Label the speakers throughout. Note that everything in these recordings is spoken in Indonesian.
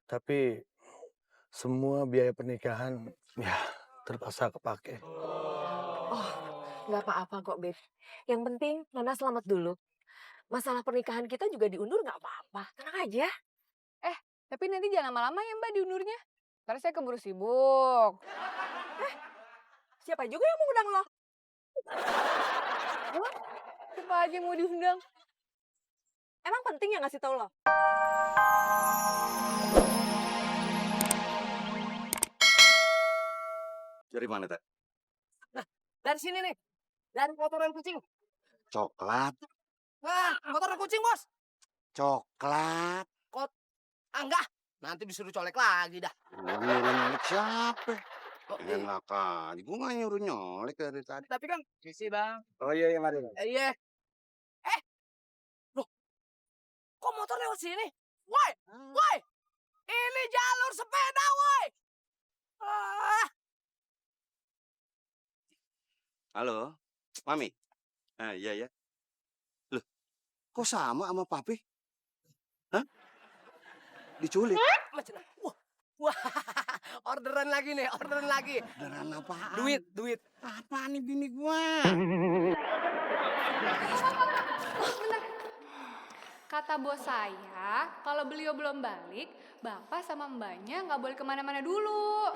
Speaker 1: Tapi semua biaya pernikahan ya terpaksa kepake.
Speaker 2: Oh, nggak apa-apa kok, Beb. Yang penting Nona selamat dulu. Masalah pernikahan kita juga diundur nggak apa-apa. Tenang aja.
Speaker 3: Tapi nanti jangan lama-lama ya Mbak diundurnya. Ntar saya keburu sibuk.
Speaker 2: Siapa juga yang mau undang lo?
Speaker 3: Wah, siapa aja yang mau diundang?
Speaker 2: Emang penting ya ngasih tau lo?
Speaker 4: Dari mana, Teh?
Speaker 2: Dari sini nih. Dari kotoran kucing.
Speaker 4: Coklat.
Speaker 2: Wah, kotoran kucing, Bos.
Speaker 4: Coklat.
Speaker 2: Enggak. Nanti disuruh colek lagi dah.
Speaker 4: Nyuruh nyolek siapa?
Speaker 2: Kok
Speaker 4: Enak aja. Gue gak nyuruh nyolek dari tadi.
Speaker 2: tapi kan sisi, Bang.
Speaker 4: Oh iya, mari.
Speaker 2: Iya. Loh. Kok motor lewat sini? Woi, woi. Ini jalur sepeda, woi. Ah.
Speaker 4: Halo, Mami. Ah, iya ya. Loh, kok sama Papi? Hah? Diculik?
Speaker 2: Wah, orderan lagi nih, orderan lagi.
Speaker 4: Beneran apaan?
Speaker 2: Duit.
Speaker 4: Apaan nih bini gua?
Speaker 3: Kata bos saya, kalau beliau belum balik, Bapak sama Mbaknya nggak boleh kemana-mana dulu.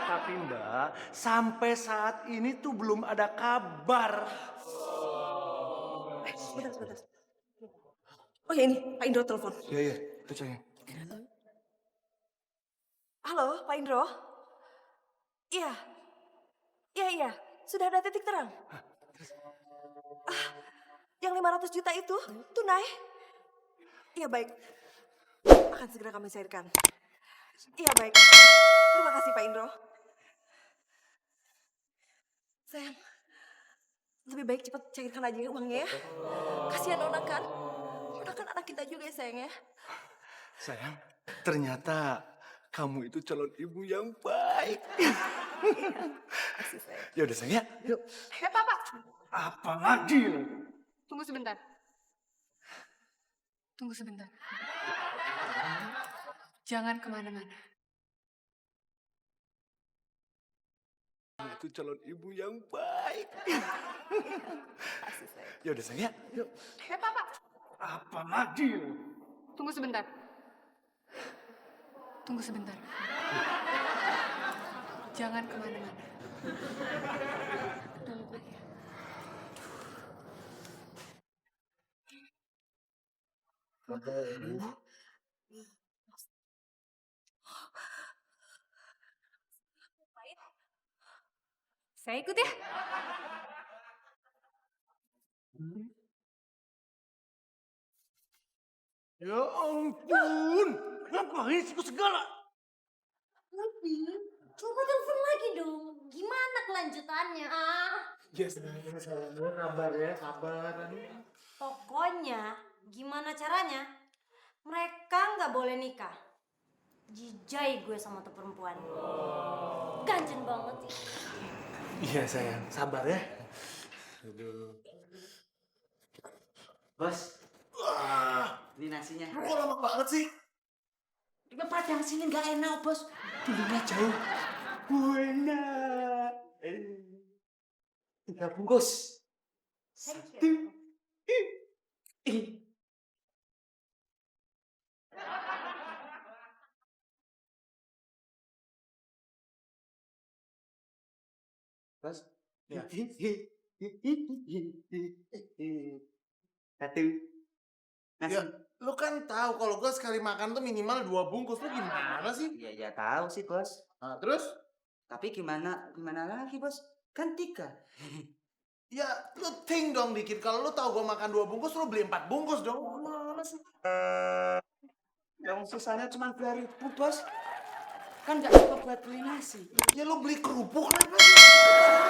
Speaker 1: Tapi Mbak, sampai saat ini tuh belum ada kabar.
Speaker 2: Sebentar. Oh ya ini, Pak Indro telepon.
Speaker 1: Iya, itu sayang.
Speaker 2: Halo, Pak Indro. Iya. Sudah ada titik terang. Yang 500 juta itu tunai. Iya baik. Akan segera kami cairkan. Iya baik. Terima kasih Pak Indro. Sayang, lebih baik cepat cairkan aja ya uangnya ya. Kasihan Nona kan. Nona kan anak kita juga ya sayang ya.
Speaker 1: Sayang, ternyata kamu itu calon ibu yang baik.
Speaker 2: Kasih sayang.
Speaker 1: Ya udah sayang ya. Yuk.
Speaker 3: Bapak,
Speaker 1: Apa lagi?
Speaker 3: tunggu sebentar. Tunggu sebentar. Jangan kemana-mana.
Speaker 1: Kamu itu calon ibu yang baik.
Speaker 2: Kasih sayang.
Speaker 1: Ya udah sayang ya. Yuk.
Speaker 3: Bapak,
Speaker 1: Apa lagi?
Speaker 3: tunggu sebentar. Tunggu sebentar. Jangan kemana-mana. Tunggu ya. Saya ikut ya.
Speaker 1: Ya ampun. Ngapain sih segala?
Speaker 5: Lebih, coba telepon lagi dong. Gimana kelanjutannya?
Speaker 1: Ya sabar ya, sabar.
Speaker 5: Pokoknya, gimana caranya? Mereka nggak boleh nikah. Jijai gue sama tuh perempuan. Ganjen banget sih.
Speaker 1: Iya sayang, sabar ya. Aduh.
Speaker 6: Bos,
Speaker 1: Wah,
Speaker 6: ini nasinya.
Speaker 1: kok lama banget sih?
Speaker 6: Padang sini nggak enak, bos.
Speaker 1: Dulunya jauh. Buena.
Speaker 6: 3 bungkus.
Speaker 5: Thank you.
Speaker 6: Bos.
Speaker 1: Ya.
Speaker 6: Satu. Nasi.
Speaker 7: Ya, lu kan tahu kalau gue sekali makan tuh minimal 2 bungkus. Lu gimana sih?
Speaker 6: Iya, tahu sih, bos.
Speaker 7: Nah, terus?
Speaker 6: Tapi gimana lagi, bos? Kan 3.
Speaker 7: Ya, lu think dong dikit. Kalau lu tahu gue makan 2 bungkus, lu beli 4 bungkus dong. Gimana sih?
Speaker 6: Yang sisanya cuma 2.000, bos. Kan nggak cukup buat beli nasi.
Speaker 7: Ya lu beli kerupuk kenapa sih?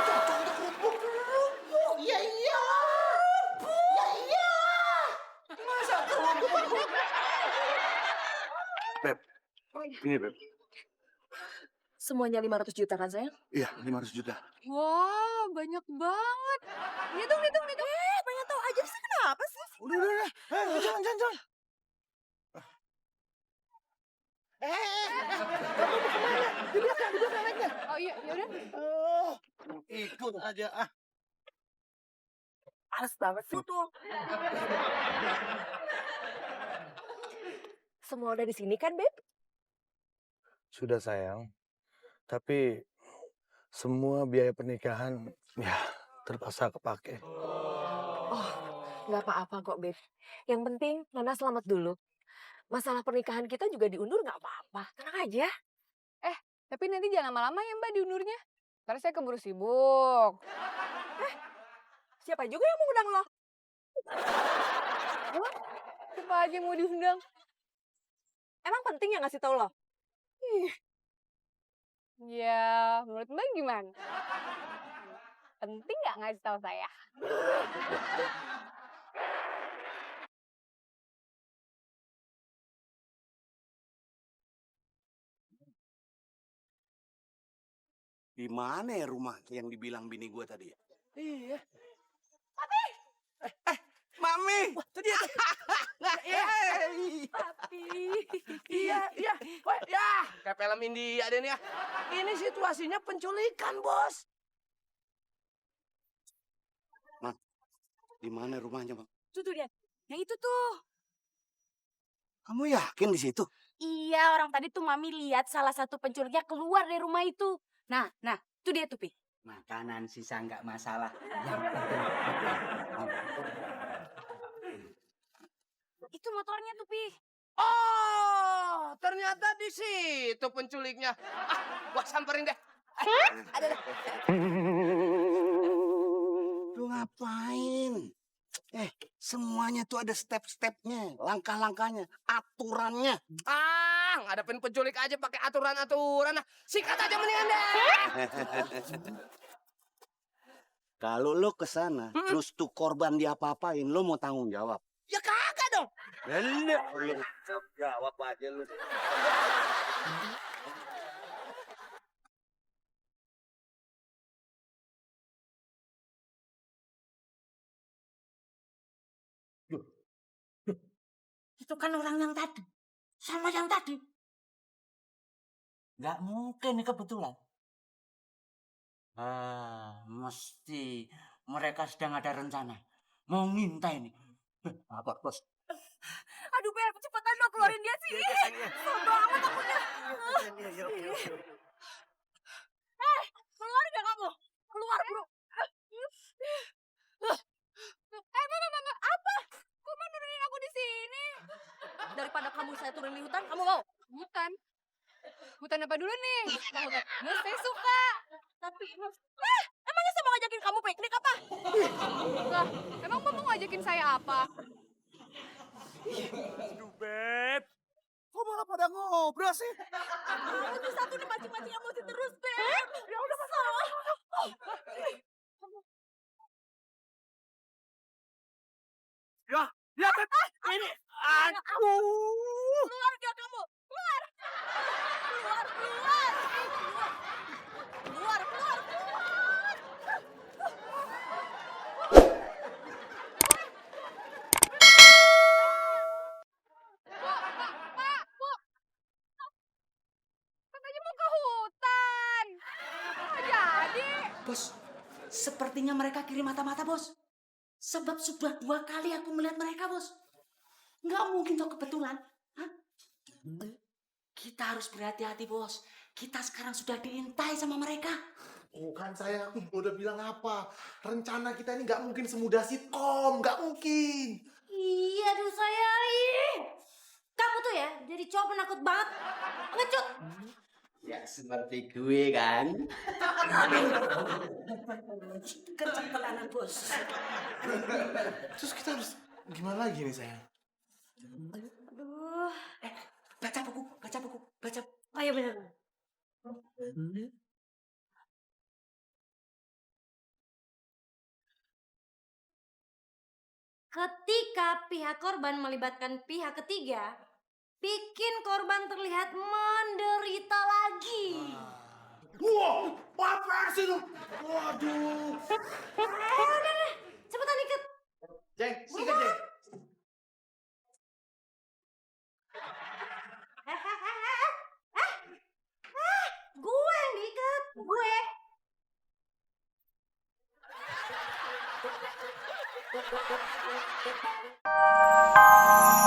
Speaker 7: Cocok untuk kerupuk. Kerupuk, ya iya. Ya iya. Masa kerupuk?
Speaker 1: Beb, ini Beb.
Speaker 2: Semuanya 500 juta kan sayang?
Speaker 1: Iya, 500 juta.
Speaker 3: Wah, banyak banget. Hitung.
Speaker 2: Banyak tahu aja sih kenapa sih?
Speaker 1: Udah. Jangan.
Speaker 7: Kamu mau kemana? Di belakang naiknya.
Speaker 3: Oh iya, yaudah.
Speaker 7: Oh, ikut aja ah. Males banget sih.
Speaker 2: Semua udah di sini kan, Beb?
Speaker 1: Sudah sayang, tapi semua biaya pernikahan ya terpaksa kepake.
Speaker 2: Oh, nggak apa-apa kok, Beb. Yang penting Nona selamat dulu. Masalah pernikahan kita juga diundur nggak apa-apa. Tenang aja.
Speaker 3: Tapi nanti jangan lama-lama ya Mbak diundurnya. Ntar saya keburu sibuk.
Speaker 2: Siapa juga yang mau undang lo?
Speaker 3: Siapa aja yang mau diundang?
Speaker 2: Emang penting ya ngasih tau lo?
Speaker 3: Ya, menurut Mbak gimana? Penting nggak ngasih tahu saya?
Speaker 4: Di mana ya rumah yang dibilang bini gue tadi ya?
Speaker 7: Iya.
Speaker 4: Mami!
Speaker 7: Wah, itu dia.
Speaker 2: Papi.
Speaker 7: Iya. Wah, ya, kayak film India deh nih ya. Ini situasinya penculikan, Bos.
Speaker 4: Di mana rumahnya, Bang?
Speaker 5: Tuh dia. Yang itu tuh.
Speaker 4: Kamu yakin di situ?
Speaker 5: Iya, orang tadi tuh Mami lihat salah satu penculiknya keluar dari rumah itu. Nah, itu dia tuh, Pi.
Speaker 6: Makanan sisa nggak masalah.
Speaker 5: Itu motornya tuh, Pi.
Speaker 7: Oh, ternyata di situ penculiknya. Ah, gua samperin deh.
Speaker 4: Lu ngapain? Semuanya tuh ada step-stepnya, langkah-langkahnya, aturannya.
Speaker 7: Ah, ngadepin penculik aja pakai aturan-aturan. Nah, sikat aja mendingan deh.
Speaker 4: Kalau lo ke sana, terus tuh korban diapa-apain, lo mau tanggung jawab.
Speaker 7: Ya kagak dong.
Speaker 4: Lu jawab aja lu.
Speaker 6: Itu kan orang yang tadi. Sama yang tadi. Nggak mungkin ini kebetulan. Mesti mereka sedang ada rencana. Mau ngintai nih. Apa, Bos?
Speaker 5: Aduh, Beb, cepetan dong keluarin dia sih. Kesel banget akunya. Keluar gak kamu? Keluar, bro.
Speaker 3: Apa? Kok mau nurunin aku di sini?
Speaker 2: Daripada kamu saya turun di hutan, kamu mau?
Speaker 3: Hutan. Hutan apa dulu nih? Mus, saya suka.
Speaker 2: Tapi, emangnya saya mau ngajakin kamu piknik apa?
Speaker 3: Lah, emang Mbak mau ngajakin saya apa?
Speaker 7: Aduh, Beb. Kok malah pada ngobrol sih?
Speaker 2: Itu satu nih mancing-mancing emosi terus, Beb. Ya udah, masalah.
Speaker 7: Ya, Beb. Ini, aduh.
Speaker 2: Keluar gak kamu? Keluar. Keluar.
Speaker 3: Pak, Bu. Katanya mau ke hutan. Nggak jadi.
Speaker 6: Bos, sepertinya mereka kirim mata-mata, Bos. Sebab sudah 2 kali aku melihat mereka, Bos. Nggak mungkin tuh kebetulan. Hah? Kita harus berhati-hati, Bos. Kita sekarang sudah diintai sama mereka.
Speaker 1: Bukan saya, aku udah bilang apa? Rencana kita ini nggak mungkin semudah sitkom, nggak mungkin.
Speaker 5: Iya, aduh saya. Kamu tuh ya, jadi cowok penakut banget. Ngecut.
Speaker 6: Ya, seperti gue kan.
Speaker 5: Kecepatan, Bos.
Speaker 1: Terus kita harus gimana lagi nih sayang?
Speaker 5: Aduh.
Speaker 6: Baca buku.
Speaker 5: Oh iya bener. Ketika pihak korban melibatkan pihak ketiga, bikin korban terlihat menderita lagi.
Speaker 1: Wah, apa sih lu? Waduh.
Speaker 5: Udah deh, cepetan ikat.
Speaker 1: Jeng, sikat Jeng. Thank you.